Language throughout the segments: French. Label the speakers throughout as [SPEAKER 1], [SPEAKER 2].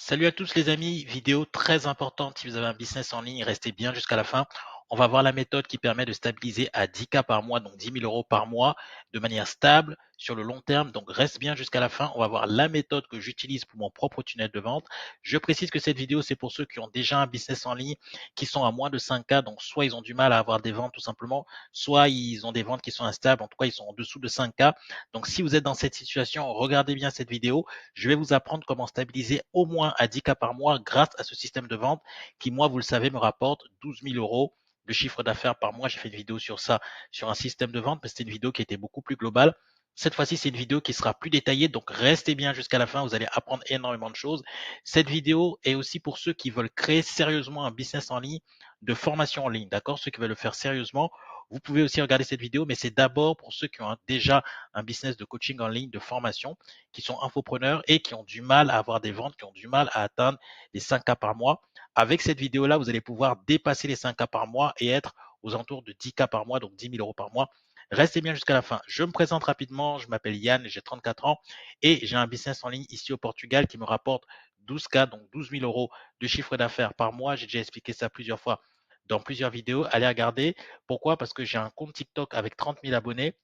[SPEAKER 1] Salut à tous les amis, vidéo très importante si vous avez un business en ligne, restez bien jusqu'à la fin. On va voir la méthode qui permet de stabiliser à 10K par mois, donc 10 000 euros par mois, de manière stable sur le long terme. Donc reste bien jusqu'à la fin. On va voir la méthode que j'utilise pour mon propre tunnel de vente. Je précise que cette vidéo, c'est pour ceux qui ont déjà un business en ligne, qui sont à moins de 5K. Donc soit ils ont du mal à avoir des ventes tout simplement, soit ils ont des ventes qui sont instables. En tout cas, ils sont en dessous de 5K. Donc si vous êtes dans cette situation, regardez bien cette vidéo. Je vais vous apprendre comment stabiliser au moins à 10K par mois grâce à ce système de vente qui, moi, vous le savez, me rapporte 12 000 euros de chiffre d'affaires par mois. J'ai fait une vidéo sur ça, sur un système de vente, mais c'était une vidéo qui était beaucoup plus globale. Cette fois-ci, c'est une vidéo qui sera plus détaillée, donc restez bien jusqu'à la fin, vous allez apprendre énormément de choses. Cette vidéo est aussi pour ceux qui veulent créer sérieusement un business en ligne de formation en ligne, d'accord? Ceux qui veulent le faire sérieusement, vous pouvez aussi regarder cette vidéo, mais c'est d'abord pour ceux qui ont déjà un business de coaching en ligne, de formation, qui sont infopreneurs et qui ont du mal à avoir des ventes, qui ont du mal à atteindre les 5K par mois. Avec cette vidéo-là, vous allez pouvoir dépasser les 5K par mois et être aux alentours de 10K par mois, donc 10 000 euros par mois. Restez bien jusqu'à la fin. Je me présente rapidement. Je m'appelle Yann, j'ai 34 ans et j'ai un business en ligne ici au Portugal qui me rapporte 12K, donc 12 000 euros de chiffre d'affaires par mois. J'ai déjà expliqué ça plusieurs fois dans plusieurs vidéos. Allez regarder. Pourquoi? Parce que j'ai un compte TikTok avec 30 000 abonnés.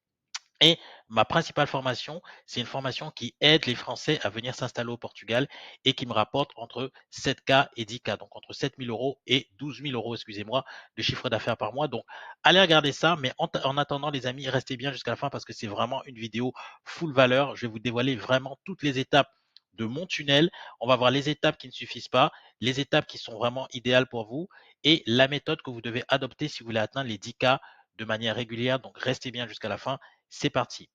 [SPEAKER 1] Et ma principale formation, c'est une formation qui aide les Français à venir s'installer au Portugal et qui me rapporte entre 7K et 10K, donc entre 7 000 euros et 12 000 euros, excusez-moi, de chiffre d'affaires par mois. Donc, allez regarder ça, mais en attendant, les amis, restez bien jusqu'à la fin parce que c'est vraiment une vidéo full valeur. Je vais vous dévoiler vraiment toutes les étapes de mon tunnel. On va voir les étapes qui ne suffisent pas, les étapes qui sont vraiment idéales pour vous et la méthode que vous devez adopter si vous voulez atteindre les 10K de manière régulière. Donc, restez bien jusqu'à la fin. C'est parti.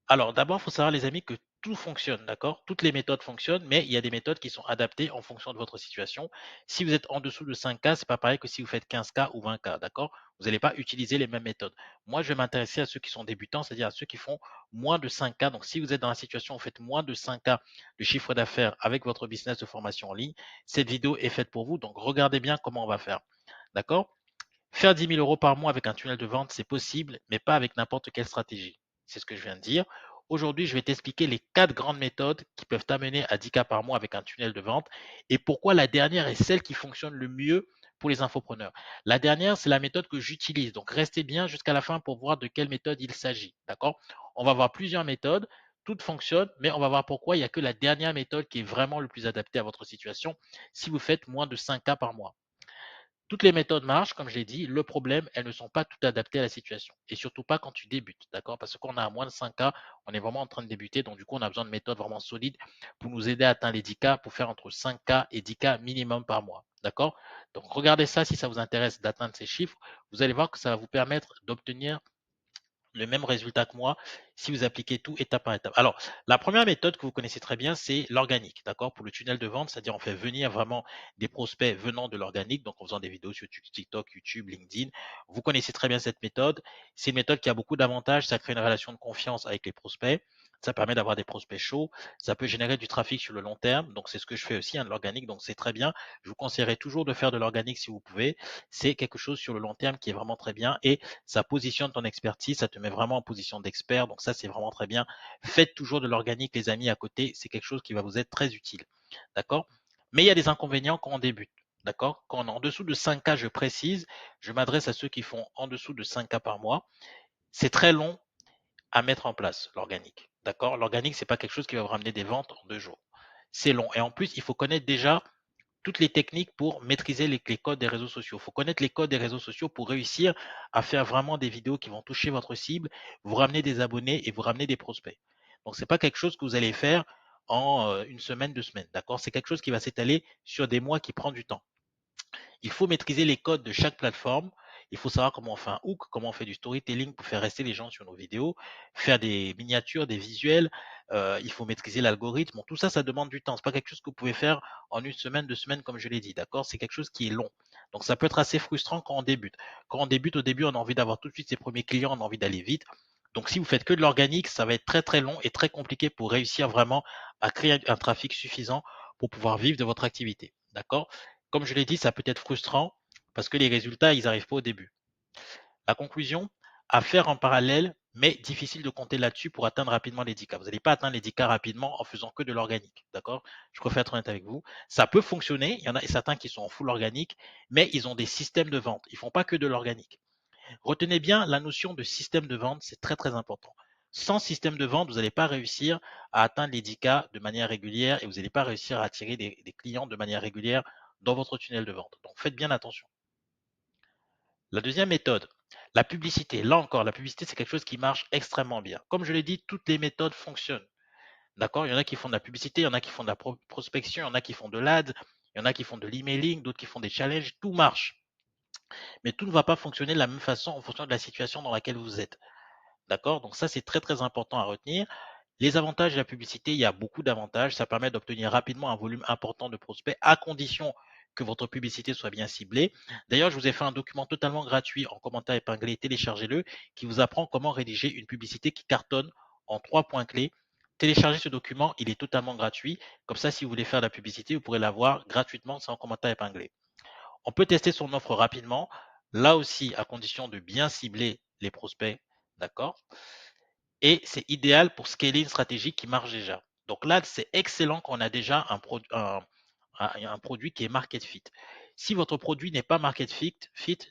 [SPEAKER 1] Alors, d'abord, il faut savoir, les amis, que tout fonctionne, d'accord? Toutes les méthodes fonctionnent, mais il y a des méthodes qui sont adaptées en fonction de votre situation. Si vous êtes en dessous de 5K, c'est pas pareil que si vous faites 15K ou 20K, d'accord? Vous n'allez pas utiliser les mêmes méthodes. Moi, je vais m'intéresser à ceux qui sont débutants, c'est-à-dire à ceux qui font moins de 5K. Donc, si vous êtes dans la situation où vous faites moins de 5K de chiffre d'affaires avec votre business de formation en ligne, cette vidéo est faite pour vous. Donc, regardez bien comment on va faire, d'accord? Faire 10 000 euros par mois avec un tunnel de vente, c'est possible, mais pas avec n'importe quelle stratégie. C'est ce que je viens de dire. Aujourd'hui, je vais t'expliquer les 4 grandes méthodes qui peuvent t'amener à 10K par mois avec un tunnel de vente et pourquoi la dernière est celle qui fonctionne le mieux pour les infopreneurs. La dernière, c'est la méthode que j'utilise. Donc, restez bien jusqu'à la fin pour voir de quelle méthode il s'agit. D'accord? On va voir plusieurs méthodes. Toutes fonctionnent, mais on va voir pourquoi il n'y a que la dernière méthode qui est vraiment le plus adaptée à votre situation si vous faites moins de 5K par mois. Toutes les méthodes marchent, comme je l'ai dit. Le problème, elles ne sont pas toutes adaptées à la situation. Et surtout pas quand tu débutes, d'accord? Parce qu'on a à moins de 5K, on est vraiment en train de débuter. Donc, du coup, on a besoin de méthodes vraiment solides pour nous aider à atteindre les 10K, pour faire entre 5K et 10K minimum par mois, d'accord? Donc, regardez ça si ça vous intéresse d'atteindre ces chiffres. Vous allez voir que ça va vous permettre d'obtenir le même résultat que moi si vous appliquez tout étape par étape. Alors, la première méthode que vous connaissez très bien, c'est l'organique, d'accord? Pour le tunnel de vente, c'est-à-dire on fait venir vraiment des prospects venant de l'organique, donc en faisant des vidéos sur TikTok, YouTube, LinkedIn. Vous connaissez très bien cette méthode. C'est une méthode qui a beaucoup d'avantages. Ça crée une relation de confiance avec les prospects. Ça permet d'avoir des prospects chauds. Ça peut générer du trafic sur le long terme. Donc, c'est ce que je fais aussi, hein, de l'organique. Donc, c'est très bien. Je vous conseillerais toujours de faire de l'organique si vous pouvez. C'est quelque chose sur le long terme qui est vraiment très bien. Et ça positionne ton expertise, ça te met vraiment en position d'expert. Donc ça, c'est vraiment très bien. Faites toujours de l'organique, les amis, à côté. C'est quelque chose qui va vous être très utile. D'accord? Mais il y a des inconvénients quand on débute. D'accord? Quand on est en dessous de 5K, je précise, je m'adresse à ceux qui font en dessous de 5K par mois. C'est très long à mettre en place, l'organique. D'accord? L'organique, c'est pas quelque chose qui va vous ramener des ventes en 2 jours. C'est long. Et en plus, il faut connaître déjà toutes les techniques pour maîtriser les codes des réseaux sociaux. Il faut connaître les codes des réseaux sociaux pour réussir à faire vraiment des vidéos qui vont toucher votre cible, vous ramener des abonnés et vous ramener des prospects. Donc, ce n'est pas quelque chose que vous allez faire en une semaine, 2 semaines. D'accord? C'est quelque chose qui va s'étaler sur des mois qui prend du temps. Il faut maîtriser les codes de chaque plateforme. Il faut savoir comment on fait un hook, comment on fait du storytelling pour faire rester les gens sur nos vidéos, faire des miniatures, des visuels. Il faut maîtriser l'algorithme. Bon, tout ça, ça demande du temps. C'est pas quelque chose que vous pouvez faire en une semaine, 2 semaines, comme je l'ai dit. D'accord? C'est quelque chose qui est long. Donc, ça peut être assez frustrant quand on débute. Quand on débute, au début, on a envie d'avoir tout de suite ses premiers clients, on a envie d'aller vite. Donc, si vous faites que de l'organique, ça va être très très long et très compliqué pour réussir vraiment à créer un trafic suffisant pour pouvoir vivre de votre activité. D'accord? Comme je l'ai dit, ça peut être frustrant parce que les résultats, ils n'arrivent pas au début. La conclusion, à faire en parallèle, mais difficile de compter là-dessus pour atteindre rapidement les 10K. Vous n'allez pas atteindre les 10K rapidement en faisant que de l'organique, d'accord? Je préfère être honnête avec vous. Ça peut fonctionner, il y en a certains qui sont en full organique, mais ils ont des systèmes de vente. Ils ne font pas que de l'organique. Retenez bien la notion de système de vente, c'est très très important. Sans système de vente, vous n'allez pas réussir à atteindre les 10K de manière régulière et vous n'allez pas réussir à attirer des clients de manière régulière dans votre tunnel de vente. Donc faites bien attention. La deuxième méthode, la publicité. Là encore, la publicité, c'est quelque chose qui marche extrêmement bien. Comme je l'ai dit, toutes les méthodes fonctionnent. D'accord? Il y en a qui font de la publicité, il y en a qui font de la prospection, il y en a qui font de l'ad, il y en a qui font de l'emailing, d'autres qui font des challenges. Tout marche. Mais tout ne va pas fonctionner de la même façon en fonction de la situation dans laquelle vous êtes. D'accord? Donc ça, c'est très très important à retenir. Les avantages de la publicité, il y a beaucoup d'avantages. Ça permet d'obtenir rapidement un volume important de prospects à condition que votre publicité soit bien ciblée. D'ailleurs, je vous ai fait un document totalement gratuit en commentaire épinglé, téléchargez-le, qui vous apprend comment rédiger une publicité qui cartonne en 3 points clés. Téléchargez ce document, il est totalement gratuit. Comme ça, si vous voulez faire de la publicité, vous pourrez l'avoir gratuitement sans commentaire épinglé. On peut tester son offre rapidement, là aussi à condition de bien cibler les prospects, d'accord? Et c'est idéal pour scaler une stratégie qui marche déjà. Donc là, c'est excellent quand on a déjà un produit qui est market fit. Si votre produit n'est pas market fit,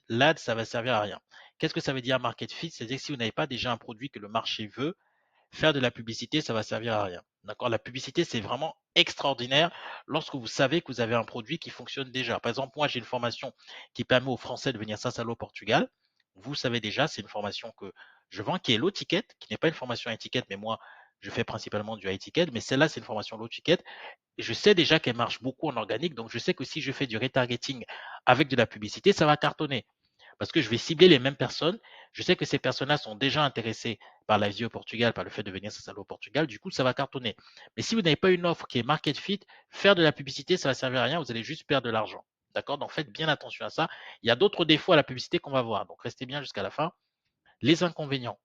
[SPEAKER 1] l'ad, ça va servir à rien. Qu'est-ce que ça veut dire market fit? C'est-à-dire que si vous n'avez pas déjà un produit que le marché veut, faire de la publicité, ça va servir à rien. D'accord? La publicité, c'est vraiment extraordinaire lorsque vous savez que vous avez un produit qui fonctionne déjà. Par exemple, moi, j'ai une formation qui permet aux Français de venir s'installer au Portugal. Vous savez déjà, c'est une formation que je vends qui est low ticket, qui n'est pas une formation high ticket, mais moi, je fais principalement du high ticket, mais celle-là, c'est une formation low ticket. Et je sais déjà qu'elle marche beaucoup en organique, donc je sais que si je fais du retargeting avec de la publicité, ça va cartonner parce que je vais cibler les mêmes personnes. Je sais que ces personnes-là sont déjà intéressées par la vie au Portugal, par le fait de venir s'installer au Portugal. Du coup, ça va cartonner. Mais si vous n'avez pas une offre qui est market fit, faire de la publicité, ça va servir à rien. Vous allez juste perdre de l'argent. D'accord? Donc, faites bien attention à ça. Il y a d'autres défauts à la publicité qu'on va voir. Donc, restez bien jusqu'à la fin. Les inconvénients.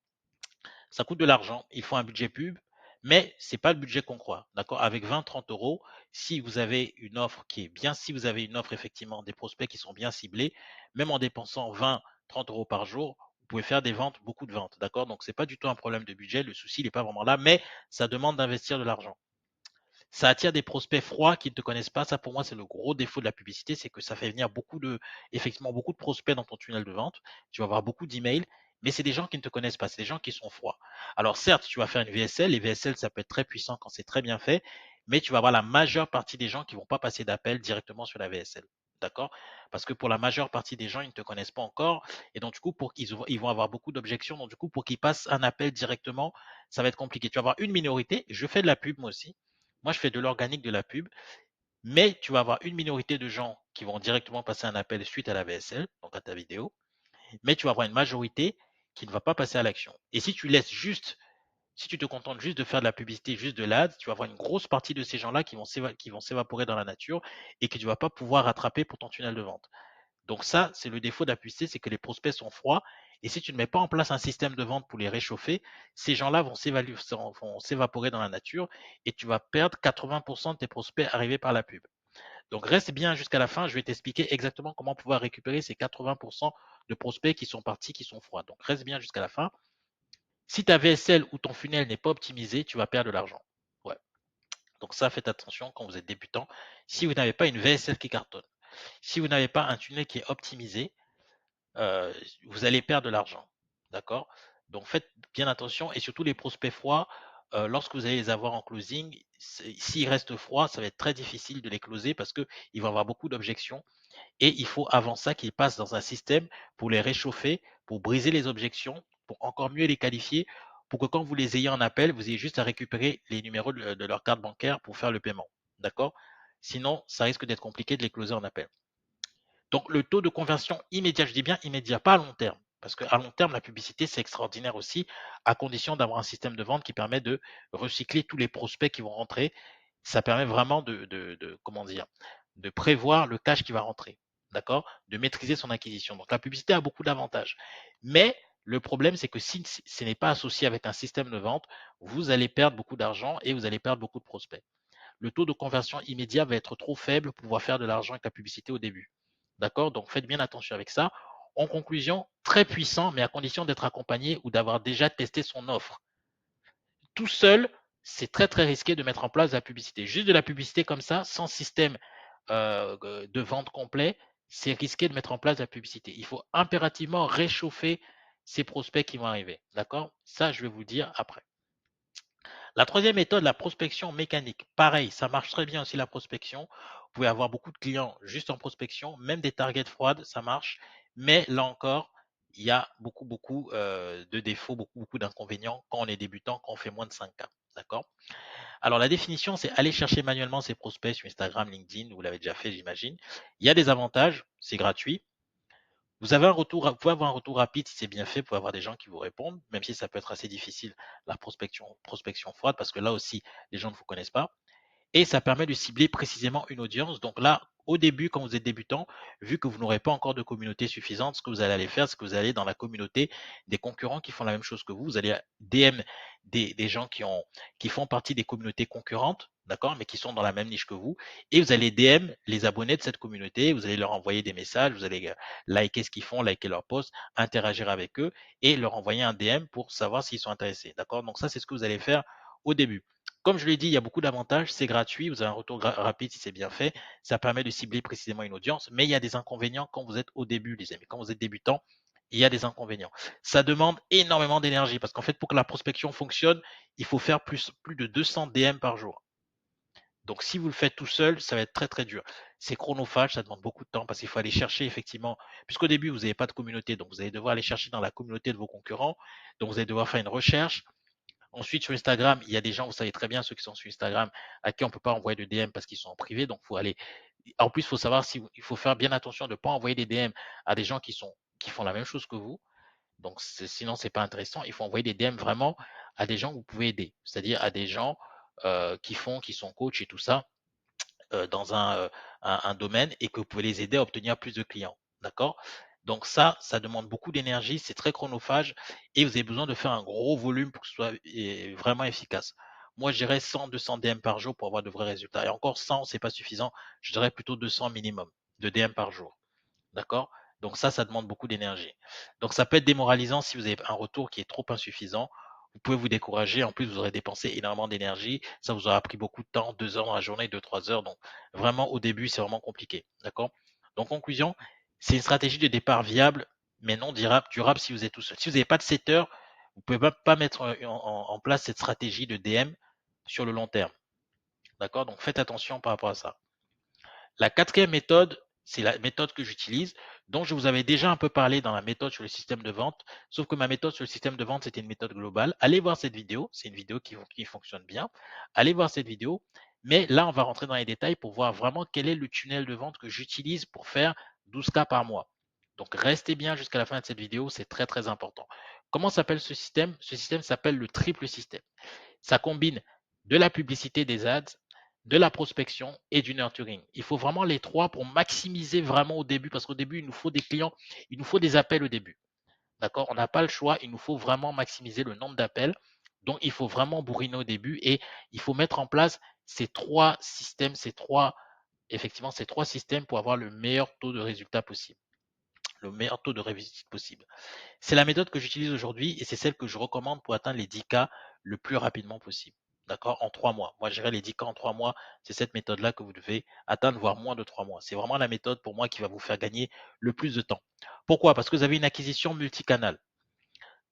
[SPEAKER 1] Ça coûte de l'argent, il faut un budget pub, mais c'est pas le budget qu'on croit. D'accord? Avec 20-30 euros, si vous avez une offre qui est bien, si vous avez une offre effectivement des prospects qui sont bien ciblés, même en dépensant 20-30 euros par jour, vous pouvez faire des ventes, beaucoup de ventes. D'accord? Donc c'est pas du tout un problème de budget, le souci n'est pas vraiment là, mais ça demande d'investir de l'argent. Ça attire des prospects froids qui ne te connaissent pas. Ça, pour moi, c'est le gros défaut de la publicité, c'est que ça fait venir effectivement, beaucoup de prospects dans ton tunnel de vente. Tu vas avoir beaucoup d'emails, mais c'est des gens qui ne te connaissent pas. C'est des gens qui sont froids. Alors, certes, tu vas faire une VSL. Les VSL, ça peut être très puissant quand c'est très bien fait, mais tu vas avoir la majeure partie des gens qui vont pas passer d'appel directement sur la VSL. D'accord? Parce que pour la majeure partie des gens, ils ne te connaissent pas encore. Et donc, du coup, ils vont avoir beaucoup d'objections. Donc, du coup, pour qu'ils passent un appel directement, ça va être compliqué. Tu vas avoir une minorité. Je fais de la pub, moi aussi. Moi, je fais de l'organique, de la pub, mais tu vas avoir une minorité de gens qui vont directement passer un appel suite à la VSL, donc à ta vidéo, mais tu vas avoir une majorité qui ne va pas passer à l'action. Et si tu laisses juste, si tu te contentes juste de faire de la publicité, juste de l'ad, tu vas avoir une grosse partie de ces gens-là qui vont s'évaporer dans la nature et que tu ne vas pas pouvoir rattraper pour ton tunnel de vente. Donc ça, c'est le défaut de la publicité, c'est que les prospects sont froids. Et si tu ne mets pas en place un système de vente pour les réchauffer, ces gens-là vont s'évaporer dans la nature et tu vas perdre 80% de tes prospects arrivés par la pub. Donc reste bien jusqu'à la fin, je vais t'expliquer exactement comment pouvoir récupérer ces 80% de prospects qui sont partis, qui sont froids. Donc reste bien jusqu'à la fin. Si ta VSL ou ton funnel n'est pas optimisé, tu vas perdre de l'argent. Ouais. Donc ça, faites attention quand vous êtes débutant. Si vous n'avez pas une VSL qui cartonne, si vous n'avez pas un tunnel qui est optimisé, vous allez perdre de l'argent. D'accord? Donc faites bien attention et surtout les prospects froids, lorsque vous allez les avoir en closing, s'ils restent froids, ça va être très difficile de les closer parce qu'ils vont avoir beaucoup d'objections et il faut avant ça qu'ils passent dans un système pour les réchauffer, pour briser les objections, pour encore mieux les qualifier, pour que quand vous les ayez en appel, vous ayez juste à récupérer les numéros de leur carte bancaire pour faire le paiement. D'accord? Sinon, ça risque d'être compliqué de les closer en appel. Donc, le taux de conversion immédiat, je dis bien immédiat, pas à long terme. Parce qu'à long terme, la publicité, c'est extraordinaire aussi, à condition d'avoir un système de vente qui permet de recycler tous les prospects qui vont rentrer. Ça permet vraiment comment dire, de prévoir le cash qui va rentrer. D'accord? De maîtriser son acquisition. Donc, la publicité a beaucoup d'avantages. Mais le problème, c'est que si ce n'est pas associé avec un système de vente, vous allez perdre beaucoup d'argent et vous allez perdre beaucoup de prospects. Le taux de conversion immédiat va être trop faible pour pouvoir faire de l'argent avec la publicité au début. D'accord? Donc faites bien attention avec ça. En conclusion, très puissant, mais à condition d'être accompagné ou d'avoir déjà testé son offre. Tout seul, c'est très très risqué de mettre en place de la publicité. Juste de la publicité comme ça, sans système de vente complet, c'est risqué de mettre en place de la publicité. Il faut impérativement réchauffer ces prospects qui vont arriver. D'accord? Ça, je vais vous dire après. La troisième méthode, la prospection mécanique. Pareil, ça marche très bien aussi la prospection. Vous pouvez avoir beaucoup de clients juste en prospection, même des targets froides, ça marche. Mais là encore, il y a beaucoup de défauts, beaucoup d'inconvénients quand on est débutant, quand on fait moins de 5 cas. D'accord? Alors la définition, c'est aller chercher manuellement ses prospects sur Instagram, LinkedIn, vous l'avez déjà fait, j'imagine. Il y a des avantages, c'est gratuit. Vous pouvez avoir un retour rapide si c'est bien fait, vous pouvez avoir des gens qui vous répondent, même si ça peut être assez difficile, la prospection froide, parce que là aussi, les gens ne vous connaissent pas. Et ça permet de cibler précisément une audience. Donc là, au début, quand vous êtes débutant, vu que vous n'aurez pas encore de communauté suffisante, ce que vous allez aller faire, c'est que vous allez dans la communauté des concurrents qui font la même chose que vous. Vous allez DM des gens qui font partie des communautés concurrentes, d'accord, mais qui sont dans la même niche que vous. Et vous allez DM les abonnés de cette communauté. Vous allez leur envoyer des messages, vous allez liker ce qu'ils font, liker leurs posts, interagir avec eux et leur envoyer un DM pour savoir s'ils sont intéressés, d'accord. Donc ça, c'est ce que vous allez faire au début. Comme je l'ai dit, il y a beaucoup d'avantages, c'est gratuit, vous avez un retour rapide si c'est bien fait, ça permet de cibler précisément une audience, mais il y a des inconvénients quand vous êtes au début, les amis. Quand vous êtes débutant, il y a des inconvénients. Ça demande énormément d'énergie parce qu'en fait, pour que la prospection fonctionne, il faut faire plus de 200 DM par jour. Donc, si vous le faites tout seul, ça va être très très dur. C'est chronophage, ça demande beaucoup de temps parce qu'il faut aller chercher effectivement, puisqu'au début, vous n'avez pas de communauté, donc vous allez devoir aller chercher dans la communauté de vos concurrents, donc vous allez devoir faire une recherche. Ensuite, sur Instagram, il y a des gens, vous savez très bien, ceux qui sont sur Instagram, à qui on ne peut pas envoyer de DM parce qu'ils sont en privé. Donc, il faut aller. En plus, il faut savoir si il faut faire bien attention de ne pas envoyer des DM à des gens qui font la même chose que vous. Donc, sinon, c'est pas intéressant. Il faut envoyer des DM vraiment à des gens que vous pouvez aider, c'est-à-dire à des gens qui sont coachs et tout ça dans un domaine et que vous pouvez les aider à obtenir plus de clients. D'accord? Donc ça demande beaucoup d'énergie, c'est très chronophage et vous avez besoin de faire un gros volume pour que ce soit vraiment efficace. Moi, je dirais 100, 200 DM par jour pour avoir de vrais résultats. Et encore 100, c'est pas suffisant. Je dirais plutôt 200 minimum de DM par jour. D'accord? Donc ça demande beaucoup d'énergie. Donc ça peut être démoralisant si vous avez un retour qui est trop insuffisant. Vous pouvez vous décourager. En plus, vous aurez dépensé énormément d'énergie. Ça vous aura pris beaucoup de temps, 2 heures dans la journée, 2, 3 heures. Donc vraiment, au début, c'est vraiment compliqué. D'accord? Donc conclusion, c'est une stratégie de départ viable, mais non durable si vous êtes tout seul. Si vous n'avez pas de setter, vous ne pouvez pas mettre en place cette stratégie de DM sur le long terme. D'accord? Donc faites attention par rapport à ça. La quatrième méthode, c'est la méthode que j'utilise, dont je vous avais déjà un peu parlé dans la méthode sur le système de vente, sauf que ma méthode sur le système de vente, c'était une méthode globale. Allez voir cette vidéo, c'est une vidéo qui fonctionne bien. Allez voir cette vidéo, mais là, on va rentrer dans les détails pour voir vraiment quel est le tunnel de vente que j'utilise pour faire 12 cas par mois. Donc, restez bien jusqu'à la fin de cette vidéo, c'est très, très important. Comment s'appelle ce système? Ce système s'appelle le triple système. Ça combine de la publicité des ads, de la prospection et du nurturing. Il faut vraiment les trois pour maximiser vraiment au début, parce qu'au début, il nous faut des clients, il nous faut des appels au début. D'accord? On n'a pas le choix, il nous faut vraiment maximiser le nombre d'appels. Donc, il faut vraiment bourriner au début et il faut mettre en place ces trois systèmes, effectivement, ces trois systèmes pour avoir le meilleur taux de résultat possible, le meilleur taux de réussite possible. C'est la méthode que j'utilise aujourd'hui et c'est celle que je recommande pour atteindre les 10 cas le plus rapidement possible. D'accord? En 3 mois. Moi, je dirais les 10 cas en 3 mois. C'est cette méthode-là que vous devez atteindre, voire moins de 3 mois. C'est vraiment la méthode pour moi qui va vous faire gagner le plus de temps. Pourquoi? Parce que vous avez une acquisition multicanal.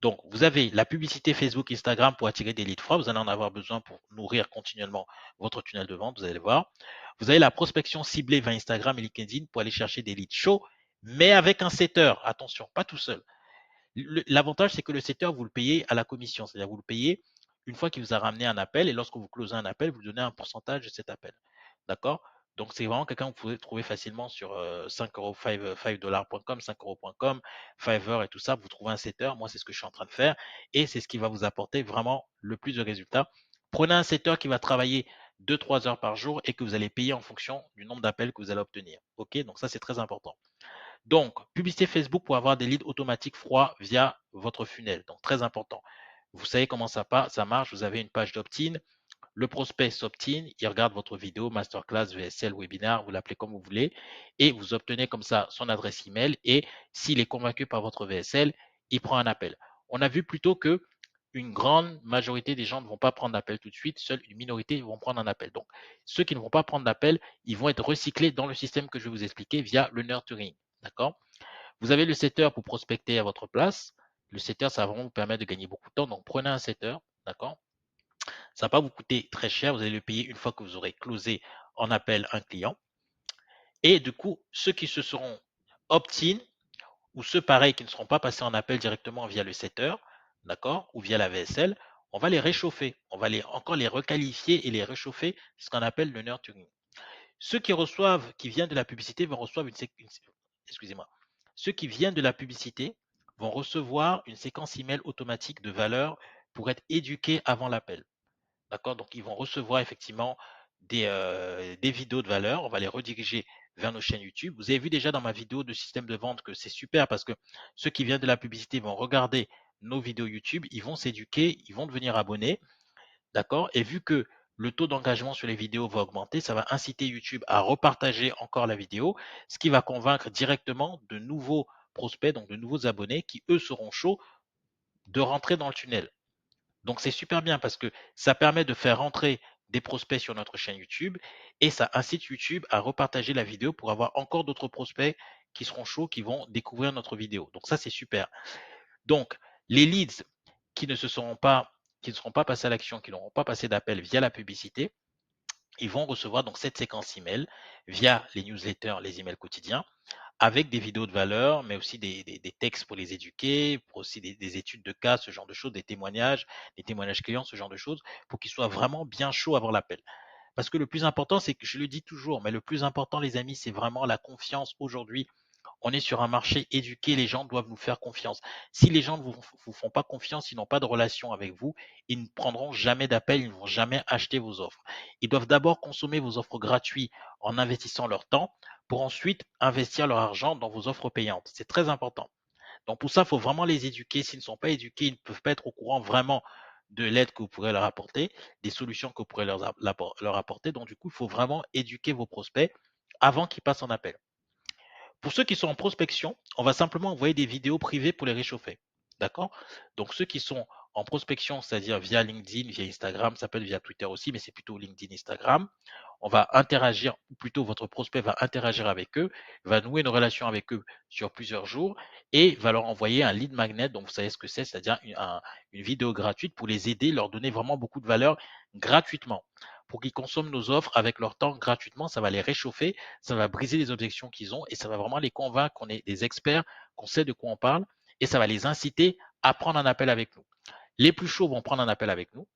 [SPEAKER 1] Donc, vous avez la publicité Facebook, Instagram pour attirer des leads froids. Vous allez en avoir besoin pour nourrir continuellement votre tunnel de vente. Vous allez le voir. Vous avez la prospection ciblée vers Instagram et LinkedIn pour aller chercher des leads chauds, mais avec un setter. Attention, pas tout seul. L'avantage, c'est que le setter, vous le payez à la commission. C'est-à-dire, vous le payez une fois qu'il vous a ramené un appel et lorsque vous closez un appel, vous donnez un pourcentage de cet appel. D'accord? Donc, c'est vraiment quelqu'un que vous pouvez trouver facilement sur 5 euros, 5$.com, 5euros.com, Fiverr et tout ça. Vous trouvez un setter. Moi, c'est ce que je suis en train de faire et c'est ce qui va vous apporter vraiment le plus de résultats. Prenez un setter qui va travailler 2, 3 heures par jour et que vous allez payer en fonction du nombre d'appels que vous allez obtenir. OK? Donc, ça, c'est très important. Donc, publicité Facebook pour avoir des leads automatiques froids via votre funnel. Donc, très important. Vous savez comment ça marche. Vous avez une page d'opt-in. le prospect s'opt-in, il regarde votre vidéo, masterclass, VSL, webinaire, vous l'appelez comme vous voulez, et vous obtenez comme ça son adresse email. Et s'il est convaincu par votre VSL, il prend un appel. On a vu plutôt que une grande majorité des gens ne vont pas prendre d'appel tout de suite, seule une minorité vont prendre un appel. Donc, ceux qui ne vont pas prendre d'appel, ils vont être recyclés dans le système que je vais vous expliquer via le nurturing. D'accord? Vous avez le setter pour prospecter à votre place. Le setter, ça va vraiment vous permettre de gagner beaucoup de temps. Donc, prenez un setter. D'accord? Ça ne va pas vous coûter très cher. Vous allez le payer une fois que vous aurez closé en appel un client. Et du coup, ceux qui se seront opt-in ou ceux pareils qui ne seront pas passés en appel directement via le setter, d'accord, ou via la VSL, on va les réchauffer. On va encore les requalifier et les réchauffer, ce qu'on appelle le nurturing. Ceux qui reçoivent, qui viennent de la publicité, vont recevoir excusez-moi. Ceux qui viennent de la publicité vont recevoir une séquence email automatique de valeur pour être éduqués avant l'appel. D'accord? Donc, ils vont recevoir effectivement des vidéos de valeur. On va les rediriger vers nos chaînes YouTube. Vous avez vu déjà dans ma vidéo de système de vente que c'est super parce que ceux qui viennent de la publicité vont regarder nos vidéos YouTube, ils vont s'éduquer, ils vont devenir abonnés. D'accord? Et vu que le taux d'engagement sur les vidéos va augmenter, ça va inciter YouTube à repartager encore la vidéo, ce qui va convaincre directement de nouveaux prospects, donc de nouveaux abonnés qui, eux, seront chauds de rentrer dans le tunnel. Donc, c'est super bien parce que ça permet de faire rentrer des prospects sur notre chaîne YouTube et ça incite YouTube à repartager la vidéo pour avoir encore d'autres prospects qui seront chauds, qui vont découvrir notre vidéo. Donc, ça, c'est super. Donc, les leads qui ne seront pas passés à l'action, qui n'auront pas passé d'appel via la publicité, ils vont recevoir donc cette séquence email via les newsletters, les emails quotidiens, avec des vidéos de valeur, mais aussi des textes pour les éduquer, pour aussi des études de cas, ce genre de choses, des témoignages clients, ce genre de choses, pour qu'ils soient vraiment bien chauds avant l'appel. Parce que le plus important, c'est que je le dis toujours, mais le plus important, les amis, c'est vraiment la confiance aujourd'hui. On est sur un marché éduqué, les gens doivent nous faire confiance. Si les gens ne vous font pas confiance, ils n'ont pas de relation avec vous, ils ne prendront jamais d'appel, ils ne vont jamais acheter vos offres. Ils doivent d'abord consommer vos offres gratuites en investissant leur temps pour ensuite investir leur argent dans vos offres payantes. C'est très important. Donc pour ça, il faut vraiment les éduquer. S'ils ne sont pas éduqués, ils ne peuvent pas être au courant vraiment de l'aide que vous pourrez leur apporter, des solutions que vous pourrez leur apporter. Donc du coup, il faut vraiment éduquer vos prospects avant qu'ils passent en appel. Pour ceux qui sont en prospection, on va simplement envoyer des vidéos privées pour les réchauffer. D'accord? Donc, ceux qui sont en prospection, c'est-à-dire via LinkedIn, via Instagram, ça peut être via Twitter aussi, mais c'est plutôt LinkedIn, Instagram. On va interagir, ou plutôt votre prospect va interagir avec eux, va nouer une relation avec eux sur plusieurs jours et va leur envoyer un lead magnet. Donc, vous savez ce que c'est-à-dire une vidéo gratuite pour les aider, leur donner vraiment beaucoup de valeur gratuitement. Pour qu'ils consomment nos offres avec leur temps gratuitement, ça va les réchauffer, ça va briser les objections qu'ils ont et ça va vraiment les convaincre qu'on est des experts, qu'on sait de quoi on parle et ça va les inciter à prendre un appel avec nous. Les plus chauds vont prendre un appel avec nous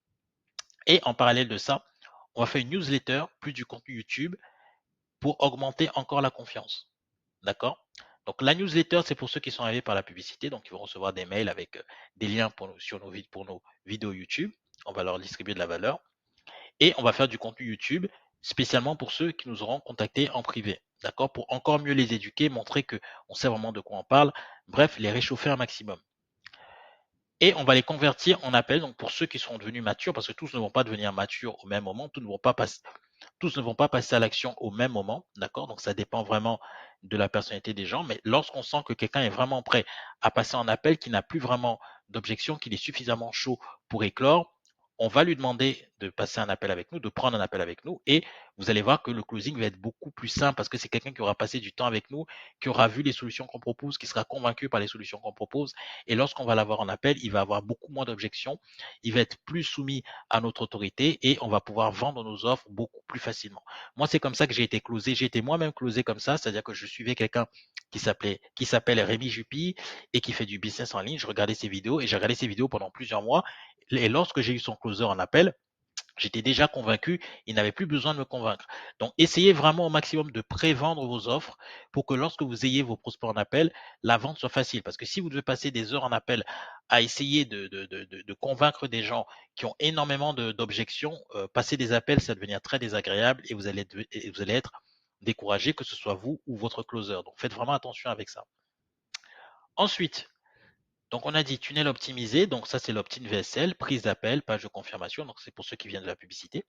[SPEAKER 1] et en parallèle de ça, on va faire une newsletter, plus du contenu YouTube pour augmenter encore la confiance. D'accord? Donc la newsletter, c'est pour ceux qui sont arrivés par la publicité, donc ils vont recevoir des mails avec des liens pour nos vidéos YouTube. On va leur distribuer de la valeur. Et on va faire du contenu YouTube spécialement pour ceux qui nous auront contactés en privé. D'accord? Pour encore mieux les éduquer, montrer qu'on sait vraiment de quoi on parle. Bref, les réchauffer un maximum. Et on va les convertir en appels. Donc pour ceux qui sont devenus matures, parce que tous ne vont pas devenir matures au même moment, tous ne vont pas passer à l'action au même moment. D'accord? Donc ça dépend vraiment de la personnalité des gens. Mais lorsqu'on sent que quelqu'un est vraiment prêt à passer en appel, qui n'a plus vraiment d'objection, qu'il est suffisamment chaud pour éclore, on va lui demander de passer un appel avec nous, de prendre un appel avec nous, et vous allez voir que le closing va être beaucoup plus simple parce que c'est quelqu'un qui aura passé du temps avec nous, qui aura vu les solutions qu'on propose, qui sera convaincu par les solutions qu'on propose. Et lorsqu'on va l'avoir en appel, il va avoir beaucoup moins d'objections, il va être plus soumis à notre autorité et on va pouvoir vendre nos offres beaucoup plus facilement. Moi, c'est comme ça que j'ai été closé. J'ai été moi-même closé comme ça, c'est-à-dire que je suivais quelqu'un qui s'appelle Rémi Jupy et qui fait du business en ligne. Je regardais ses vidéos et j'ai regardé ses vidéos pendant plusieurs mois. Et lorsque j'ai eu son closer en appel, j'étais déjà convaincu, il n'avait plus besoin de me convaincre. Donc, essayez vraiment au maximum de pré-vendre vos offres pour que lorsque vous ayez vos prospects en appel, la vente soit facile. Parce que si vous devez passer des heures en appel à essayer de convaincre des gens qui ont énormément d'objections, passer des appels, ça va devenir très désagréable et vous allez être découragé, que ce soit vous ou votre closer. Donc, faites vraiment attention avec ça. Ensuite, donc, on a dit tunnel optimisé. Donc, ça, c'est l'opt-in VSL, prise d'appel, page de confirmation. Donc, c'est pour ceux qui viennent de la publicité.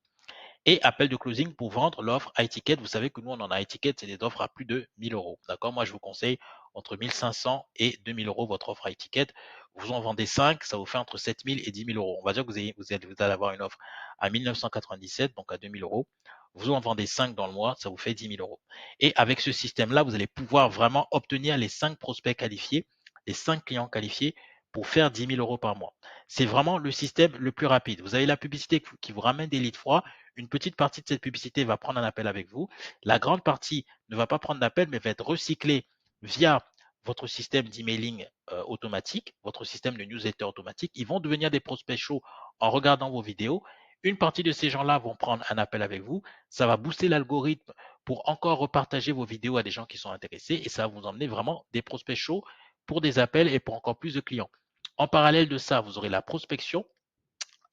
[SPEAKER 1] Et appel de closing pour vendre l'offre high ticket. Vous savez que nous, on en a high ticket, c'est des offres à plus de 1000 euros. D'accord? Moi, je vous conseille entre 1500 et 2000 euros votre offre high ticket. Vous en vendez 5, ça vous fait entre 7000 et 10 000 euros. On va dire que vous allez avoir une offre à 1997, donc à 2000 euros. Vous en vendez 5 dans le mois, ça vous fait 10 000 euros. Et avec ce système-là, vous allez pouvoir vraiment obtenir les 5 prospects qualifiés, les 5 clients qualifiés pour faire 10 000 euros par mois. C'est vraiment le système le plus rapide. Vous avez la publicité qui vous ramène des leads froids. Une petite partie de cette publicité va prendre un appel avec vous. La grande partie ne va pas prendre d'appel, mais va être recyclée via votre système d'emailing automatique, votre système de newsletter automatique. Ils vont devenir des prospects chauds en regardant vos vidéos. Une partie de ces gens-là vont prendre un appel avec vous. Ça va booster l'algorithme pour encore repartager vos vidéos à des gens qui sont intéressés et ça va vous emmener vraiment des prospects chauds pour des appels et pour encore plus de clients. En parallèle de ça, vous aurez la prospection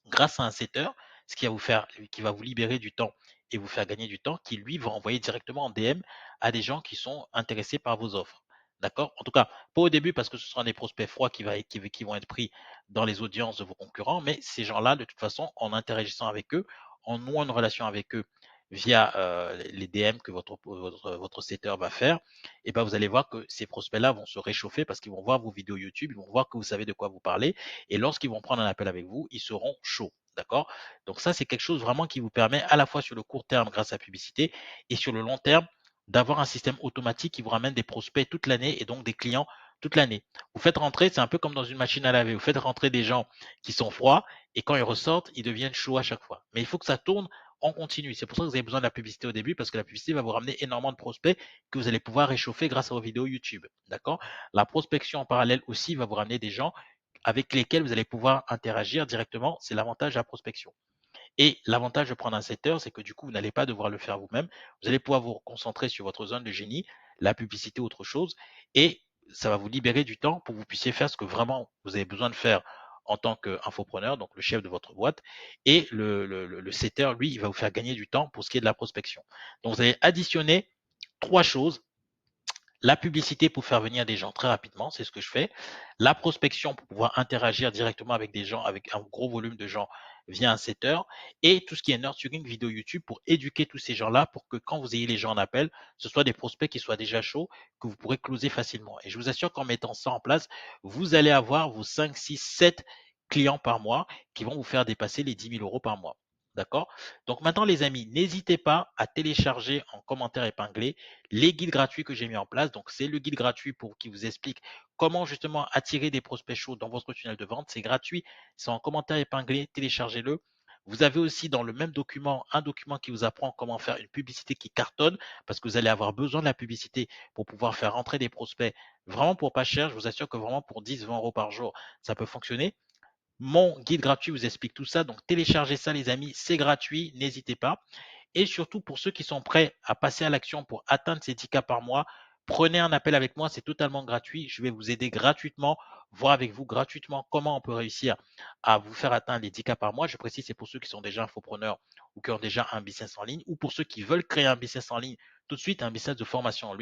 [SPEAKER 1] grâce à un setter, ce qui va vous libérer du temps et vous faire gagner du temps, qui lui va envoyer directement en DM à des gens qui sont intéressés par vos offres. D'accord? En tout cas, pas au début parce que ce seront des prospects froids qui vont être pris dans les audiences de vos concurrents, mais ces gens-là, de toute façon, en interagissant avec eux, en nouant une relation avec eux via les DM que votre setter va faire, et ben vous allez voir que ces prospects-là vont se réchauffer parce qu'ils vont voir vos vidéos YouTube, ils vont voir que vous savez de quoi vous parlez, et lorsqu'ils vont prendre un appel avec vous, ils seront chauds. D'accord? Donc ça, c'est quelque chose vraiment qui vous permet à la fois sur le court terme grâce à la publicité et sur le long terme d'avoir un système automatique qui vous ramène des prospects toute l'année et donc des clients toute l'année. Vous faites rentrer, c'est un peu comme dans une machine à laver, vous faites rentrer des gens qui sont froids et quand ils ressortent, ils deviennent chauds à chaque fois. Mais il faut que ça tourne en continu. C'est pour ça que vous avez besoin de la publicité au début parce que la publicité va vous ramener énormément de prospects que vous allez pouvoir réchauffer grâce à vos vidéos YouTube. D'accord? La prospection en parallèle aussi va vous ramener des gens avec lesquels vous allez pouvoir interagir directement. C'est l'avantage de la prospection. Et l'avantage de prendre un setter, c'est que du coup, vous n'allez pas devoir le faire vous-même. Vous allez pouvoir vous concentrer sur votre zone de génie, la publicité, autre chose, et ça va vous libérer du temps pour que vous puissiez faire ce que vraiment vous avez besoin de faire en tant qu'infopreneur, donc le chef de votre boîte. Et le setter, lui, il va vous faire gagner du temps pour ce qui est de la prospection. Donc, vous allez additionner trois choses: la publicité pour faire venir des gens très rapidement, c'est ce que je fais. La prospection pour pouvoir interagir directement avec des gens, avec un gros volume de gens via un setter. Et tout ce qui est nurturing vidéo YouTube pour éduquer tous ces gens-là pour que quand vous ayez les gens en appel, ce soit des prospects qui soient déjà chauds, que vous pourrez closer facilement. Et je vous assure qu'en mettant ça en place, vous allez avoir vos 5, 6, 7 clients par mois qui vont vous faire dépasser les 10 000 euros par mois. D'accord? Donc maintenant, les amis, n'hésitez pas à télécharger en commentaire épinglé les guides gratuits que j'ai mis en place. Donc, c'est le guide gratuit pour qui vous explique comment justement attirer des prospects chauds dans votre tunnel de vente. C'est gratuit, c'est en commentaire épinglé, téléchargez-le. Vous avez aussi dans le même document un document qui vous apprend comment faire une publicité qui cartonne parce que vous allez avoir besoin de la publicité pour pouvoir faire rentrer des prospects vraiment pour pas cher. Je vous assure que vraiment pour 10, 20 euros par jour, ça peut fonctionner. Mon guide gratuit vous explique tout ça. Donc, téléchargez ça, les amis. C'est gratuit. N'hésitez pas. Et surtout, pour ceux qui sont prêts à passer à l'action pour atteindre ces 10 cas par mois, prenez un appel avec moi. C'est totalement gratuit. Je vais vous aider gratuitement, voir avec vous gratuitement comment on peut réussir à vous faire atteindre les 10 cas par mois. Je précise, c'est pour ceux qui sont déjà infopreneurs ou qui ont déjà un business en ligne ou pour ceux qui veulent créer un business en ligne tout de suite, un business de formation en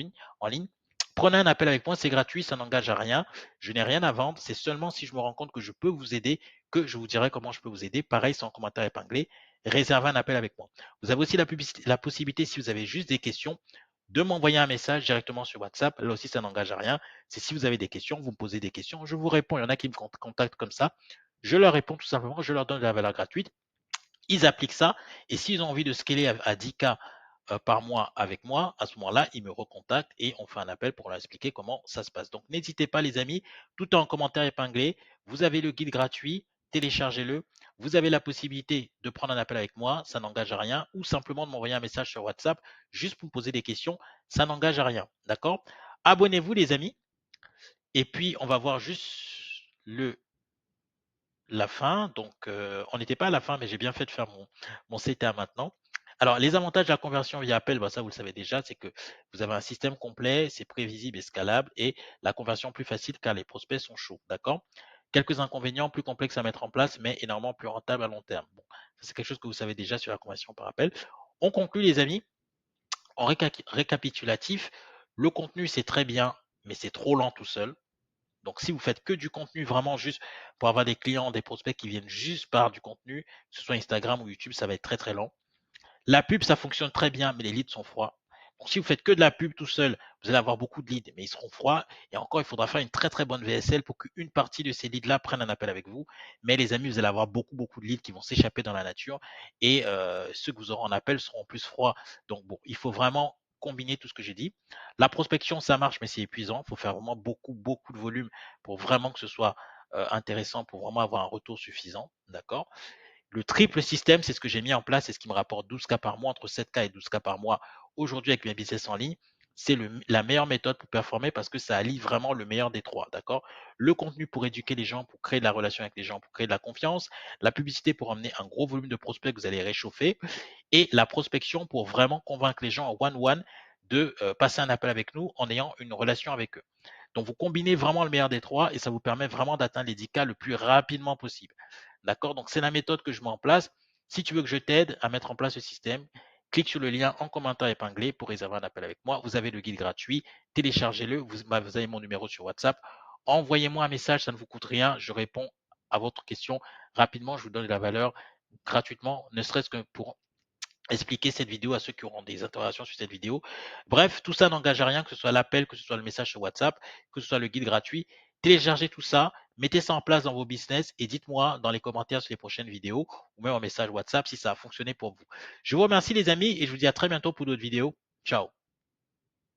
[SPEAKER 1] ligne. Prenez un appel avec moi, c'est gratuit, ça n'engage à rien. Je n'ai rien à vendre. C'est seulement si je me rends compte que je peux vous aider que je vous dirai comment je peux vous aider. Pareil, c'est en commentaire épinglé. Réservez un appel avec moi. Vous avez aussi la possibilité, si vous avez juste des questions, de m'envoyer un message directement sur WhatsApp. Là aussi, ça n'engage à rien. C'est si vous avez des questions, vous me posez des questions, je vous réponds. Il y en a qui me contactent comme ça. Je leur réponds tout simplement, je leur donne de la valeur gratuite. Ils appliquent ça et s'ils ont envie de scaler à 10K par mois avec moi, à ce moment-là, ils me recontactent et on fait un appel pour leur expliquer comment ça se passe. Donc, n'hésitez pas, les amis, tout est en commentaire épinglé. Vous avez le guide gratuit, téléchargez-le. Vous avez la possibilité de prendre un appel avec moi, ça n'engage à rien, ou simplement de m'envoyer un message sur WhatsApp juste pour me poser des questions, ça n'engage à rien. D'accord? Abonnez-vous, les amis, et puis on va voir juste la fin. Donc, on n'était pas à la fin, mais j'ai bien fait de faire mon CTA maintenant. Alors, les avantages de la conversion via appel, bah, ça vous le savez déjà, c'est que vous avez un système complet, c'est prévisible et scalable, et la conversion plus facile car les prospects sont chauds. D'accord? Quelques inconvénients plus complexes à mettre en place, mais énormément plus rentables à long terme. Bon, ça c'est quelque chose que vous savez déjà sur la conversion par appel. On conclut, les amis, en récapitulatif. Le contenu, c'est très bien, mais c'est trop lent tout seul. Donc, si vous faites que du contenu vraiment juste pour avoir des clients, des prospects qui viennent juste par du contenu, que ce soit Instagram ou YouTube, ça va être très très lent. La pub, ça fonctionne très bien, mais les leads sont froids. Donc, si vous faites que de la pub tout seul, vous allez avoir beaucoup de leads, mais ils seront froids. Et encore, il faudra faire une très très bonne VSL pour qu'une partie de ces leads-là prenne un appel avec vous. Mais les amis, vous allez avoir beaucoup de leads qui vont s'échapper dans la nature. Et ceux que vous aurez en appel seront plus froids. Donc bon, il faut vraiment combiner tout ce que j'ai dit. La prospection, ça marche, mais c'est épuisant. Il faut faire vraiment beaucoup de volume pour vraiment que ce soit intéressant, pour vraiment avoir un retour suffisant. D'accord? Le triple système, c'est ce que j'ai mis en place, c'est ce qui me rapporte 12 cas par mois, entre 7 cas et 12 cas par mois aujourd'hui avec mes business en ligne. C'est la meilleure méthode pour performer parce que ça allie vraiment le meilleur des trois, d'accord? Le contenu pour éduquer les gens, pour créer de la relation avec les gens, pour créer de la confiance, la publicité pour amener un gros volume de prospects que vous allez réchauffer, et la prospection pour vraiment convaincre les gens en one-one de passer un appel avec nous en ayant une relation avec eux. Donc, vous combinez vraiment le meilleur des trois et ça vous permet vraiment d'atteindre les 10 cas le plus rapidement possible. D'accord? Donc, c'est la méthode que je mets en place. Si tu veux que je t'aide à mettre en place ce système, clique sur le lien en commentaire épinglé pour réserver un appel avec moi. Vous avez le guide gratuit. Téléchargez-le. Vous avez mon numéro sur WhatsApp. Envoyez-moi un message, ça ne vous coûte rien. Je réponds à votre question rapidement. Je vous donne de la valeur gratuitement, ne serait-ce que pour expliquer cette vidéo à ceux qui auront des interrogations sur cette vidéo. Bref, tout ça n'engage à rien, que ce soit l'appel, que ce soit le message sur WhatsApp, que ce soit le guide gratuit. Téléchargez tout ça, mettez ça en place dans vos business et dites-moi dans les commentaires sur les prochaines vidéos ou même en message WhatsApp si ça a fonctionné pour vous. Je vous remercie les amis et je vous dis à très bientôt pour d'autres vidéos. Ciao.